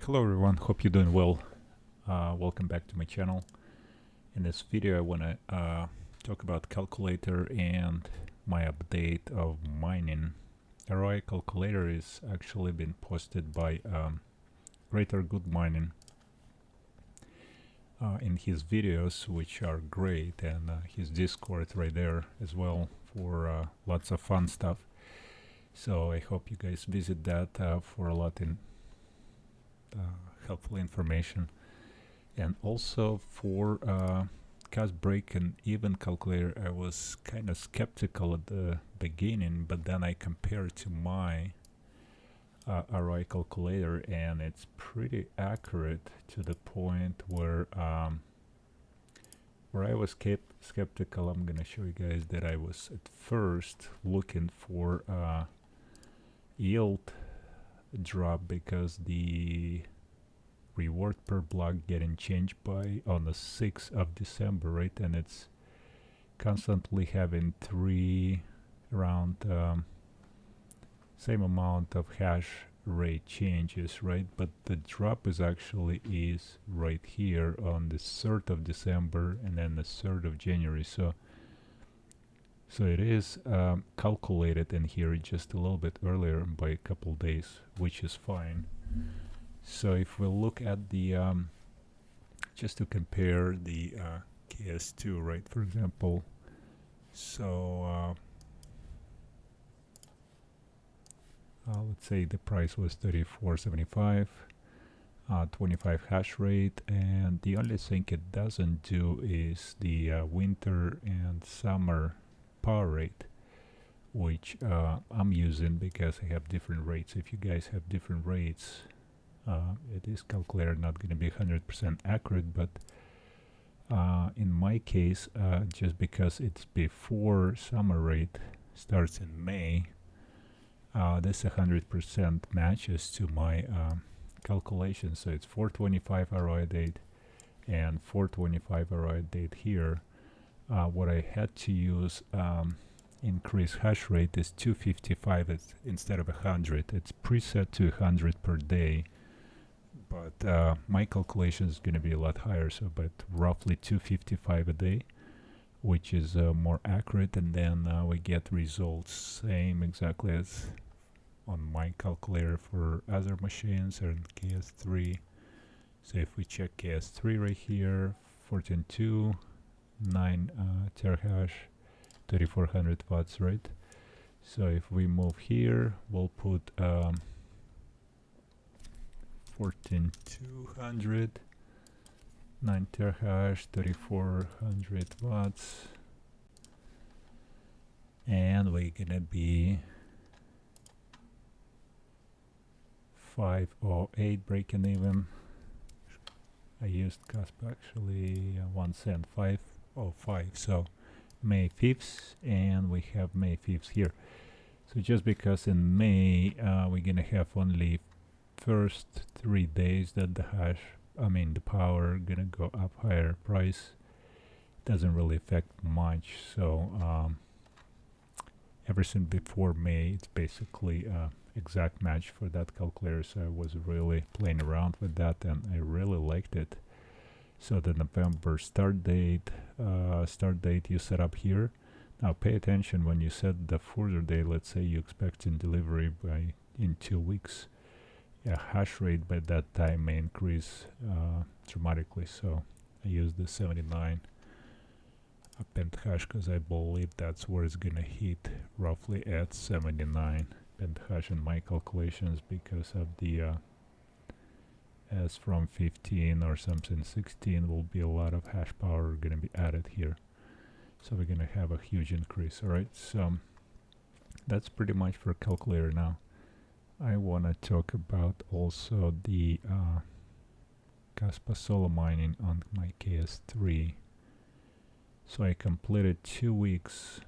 Hello everyone, hope you're doing well. Welcome back to my channel. In this video I want to talk about calculator and my update of mining. ROI calculator is actually been posted by Greater Good Mining in his videos, which are great, and his Discord right there as well for lots of fun stuff. So I hope you guys visit that for a lot in helpful information, and also for cost break and even calculator. I was kind of skeptical at the beginning, but then I compared to my ROI calculator, and it's pretty accurate to the point where I was skeptical. I'm gonna show you guys that I was at first looking for yield drop because the reward per block getting changed by on the 6th of December, right? And it's constantly having around same amount of hash rate changes, right? But the drop is right here on the 3rd of December and then the 3rd of January. So it is calculated in here just a little bit earlier by a couple days, which is fine. So if we look at the just to compare the KS2, right, for example, so let's say the price was 34.75, 25 hash rate, and the only thing it doesn't do is the winter and summer power rate, which I'm using because I have different rates. If you guys have different rates, it is calculator not going to be 100% accurate, but in my case, just because it's before summer rate starts in May, this 100% matches to my calculation. So it's 425 ROI date and 425 ROI date here. What I had to use increase hash rate is 255 instead of 100. It's preset to 100 per day, but my calculation is going to be a lot higher, so but roughly 255 a day, which is more accurate, and then we get results same exactly as on my calculator for other machines and KS3. So if we check KS3 right here, 14.2, 9 terahash, 3400 watts, right? So if we move here, we'll put 14200, 9 terahash, 3400 watts, and we're gonna be 508 breaking even. I used Kaspa actually 1 cent, 505. So May 5th, and we have May 5th here. So just because in May we're gonna have only first 3 days that the power gonna go up higher, price doesn't really affect much. So everything before May, it's basically exact match for that calculator. So I was really playing around with that, and I really liked it. So the November start date you set up here. Now pay attention when you set the further date. Let's say you expecting delivery in 2 weeks. Yeah, hash rate by that time may increase dramatically. So I use the 79 pentahash because I believe that's where it's gonna hit, roughly at 79 pentahash in my calculations, because of the as from 15 or something 16 will be a lot of hash power gonna be added here. So we're gonna have a huge increase. All right, so that's pretty much for calculator. Now I want to talk about also the Kaspa solo mining on my KS3. So I completed 2 weeks,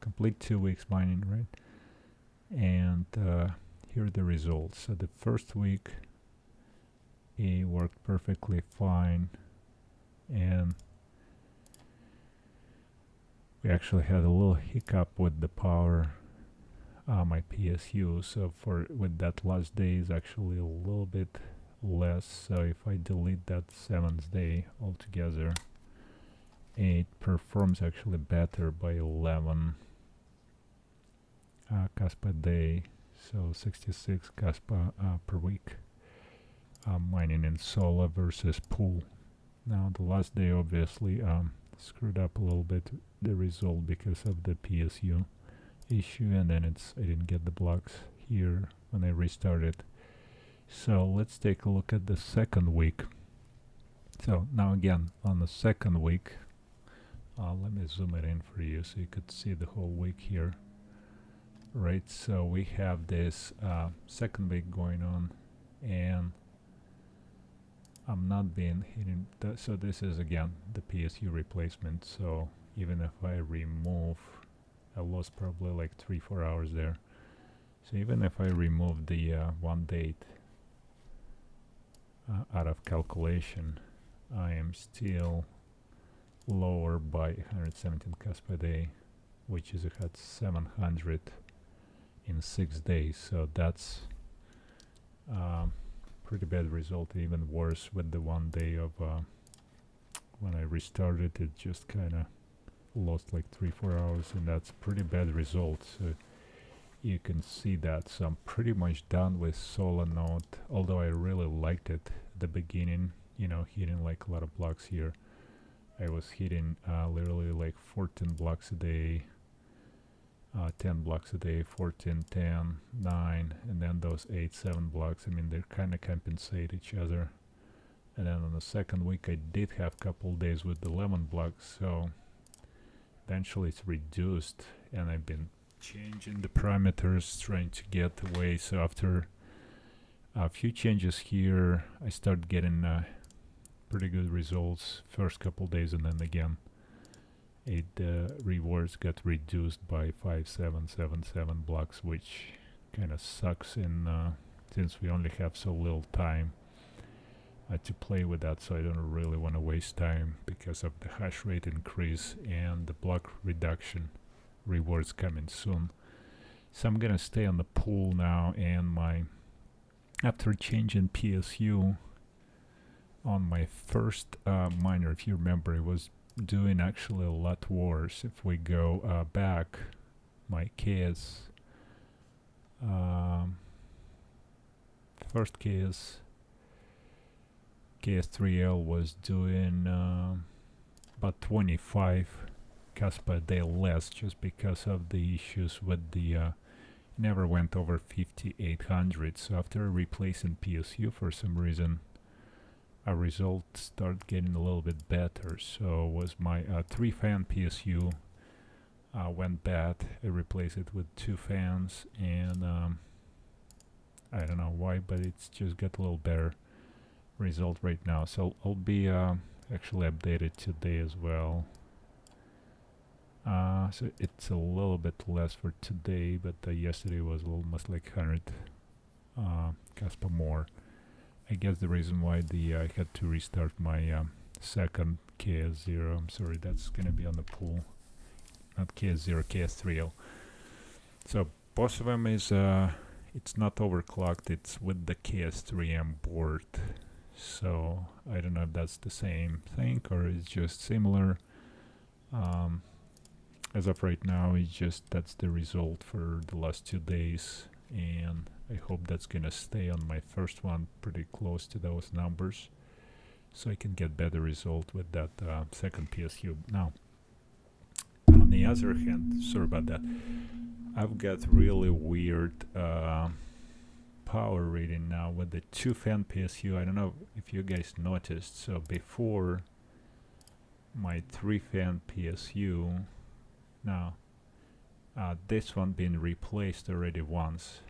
complete 2 weeks mining, right? And here are the results. So the first week it worked perfectly fine, and we actually had a little hiccup with the power my PSU. So for with that last day is actually a little bit less. So if I delete that 7th day altogether, it performs actually better by 11 Kaspa a day. So 66 Kaspa per week. Mining in Sola versus pool. Now the last day obviously screwed up a little bit the result because of the PSU issue, and then I didn't get the blocks here when I restarted. So let's take a look at the second week. So now again on the second week, let me zoom it in for you so you could see the whole week here. Right, so we have this second week going on, and I'm not being hitting so this is again the PSU replacement. So even if I remove, I lost probably like 3-4 hours there. So even if I remove the one date out of calculation, I am still lower by 117 Kaspa a day, which is I had 700 in 6 days. So that's pretty bad result. Even worse with the one day of when I restarted, it just kind of lost like 3-4 hours, and that's pretty bad result. So you can see that. So I'm pretty much done with Sola node, although I really liked it at the beginning, you know, hitting like a lot of blocks here. I was hitting literally like 14 blocks a day, 10 blocks a day, 14, 10, 9, and then those 8, 7 blocks. I mean, they kind of compensate each other. And then on the second week, I did have a couple days with 11 blocks, so eventually it's reduced, and I've been changing the parameters, trying to get away. So after a few changes here, I started getting pretty good results first couple days, and then again it rewards got reduced by 5777 blocks, which kind of sucks in since we only have so little time to play with that. So I don't really want to waste time because of the hash rate increase and the block reduction rewards coming soon. So I'm gonna stay on the pool now, and my after changing PSU on my first miner, if you remember, it was doing actually a lot worse. If we go back, my first KS3L was doing about 25 Kaspa a day less, just because of the issues with the never went over 5800. So after replacing PSU, for some reason our results start getting a little bit better. So was my 3-fan PSU went bad. I replaced it with 2 fans, and I don't know why, but it's just got a little better result right now. So I'll be actually updated today as well. So it's a little bit less for today, but yesterday was almost like 100 Kaspa more. I guess the reason why I had to restart my second KS0, I'm sorry, that's gonna be on the pool, not KS0, KS3L. So both of them is it's not overclocked, it's with the KS3M board. So I don't know if that's the same thing or it's just similar. As of right now, it's just that's the result for the last 2 days, and I hope that's gonna stay on my first one pretty close to those numbers, so I can get better result with that second PSU. Now, on the other hand, sorry about that, I've got really weird power reading now with the 2-fan PSU. I don't know if you guys noticed. So before my 3-fan PSU, now this one been replaced already once,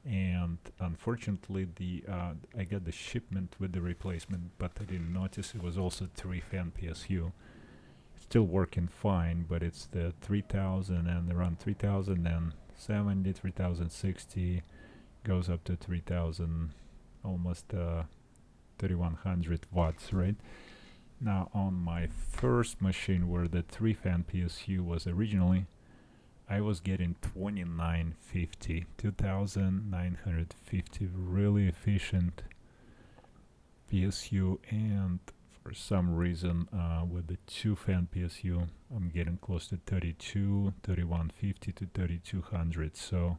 and unfortunately I got the shipment with the replacement, but I didn't notice it was also 3-fan PSU. It's still working fine, but it's the 3000 and around 3070, 3060, goes up to 3000, almost 3100 watts, right? Now on my first machine where the 3-fan PSU was originally, I was getting 2950, 2950, really efficient PSU, and for some reason with the 2-fan PSU I'm getting close to 3150 to 3200, so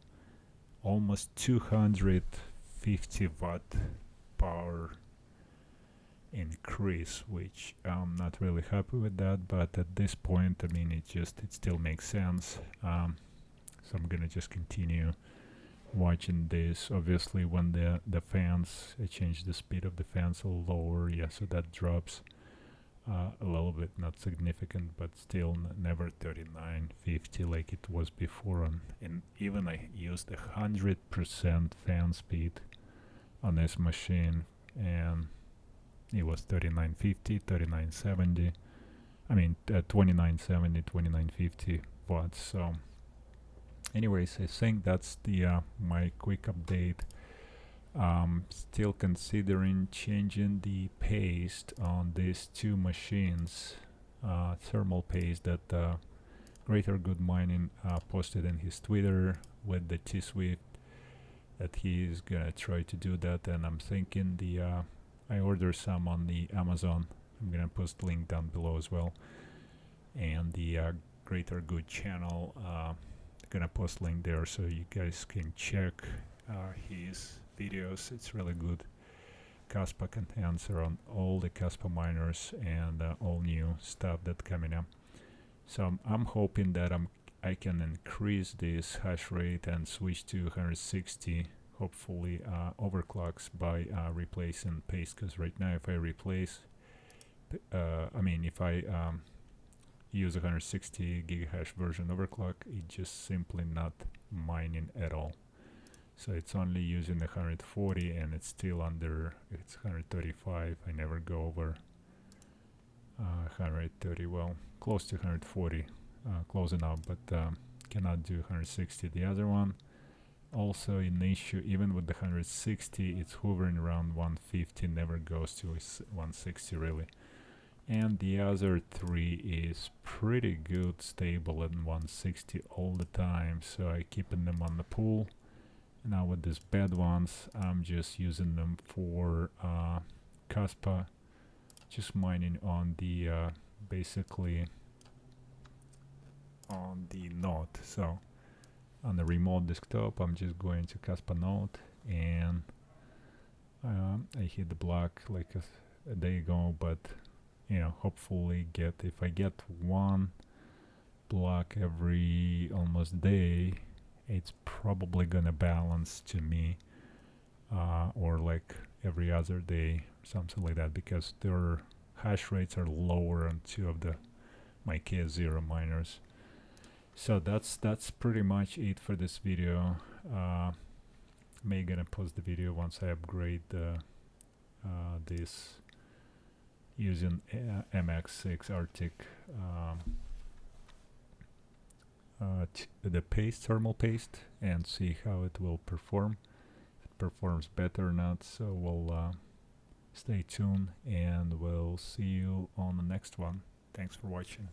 almost 250 watt power increase, which I'm not really happy with that, but at this point, I mean, it still makes sense. So I'm gonna just continue watching this. Obviously, when the fans, I change the speed of the fans a little lower, yeah, so that drops a little bit, not significant, but still never 3950 like it was before. And even I used 100% fan speed on this machine, and it was 3950, 3970. I mean, 2970, 2950 watts. So, anyways, I think that's the my quick update. Still considering changing the paste on these two machines. Thermal paste that Greater Good Mining posted in his Twitter with the T-Swift, that he's gonna try to do that, and I'm thinking I ordered some on the Amazon. I'm gonna post the link down below as well, and the Greater Good channel, gonna post link there so you guys can check his videos. It's really good. Kaspa can answer on all the Kaspa miners and all new stuff that's coming up. So I'm hoping that I can increase this hash rate and switch to 160, hopefully overclocks by replacing paste, because right now if I replace if I use 160 gigahash version overclock, it's just simply not mining at all. So it's only using 140 and it's still under, it's 135. I never go over 130, well, close to 140, close enough, but cannot do 160. The other one, also an issue, even with the 160, it's hovering around 150, never goes to 160 really. And the other three is pretty good, stable at 160 all the time, so I keeping them on the pool. Now with these bad ones, I'm just using them for Kaspa, just mining on the basically on the node. So on the remote desktop, I'm just going to Kaspa node, and I hit the block like a day ago, but you know, hopefully if I get one block every almost day, it's probably gonna balance to me, or like every other day, something like that, because their hash rates are lower on two of my KS0 miners. So that's pretty much it for this video. May gonna post the video once I upgrade this using MX6 Arctic, the paste, thermal paste, and see how it will perform. If it performs better or not, so we'll stay tuned, and we'll see you on the next one. Thanks for watching.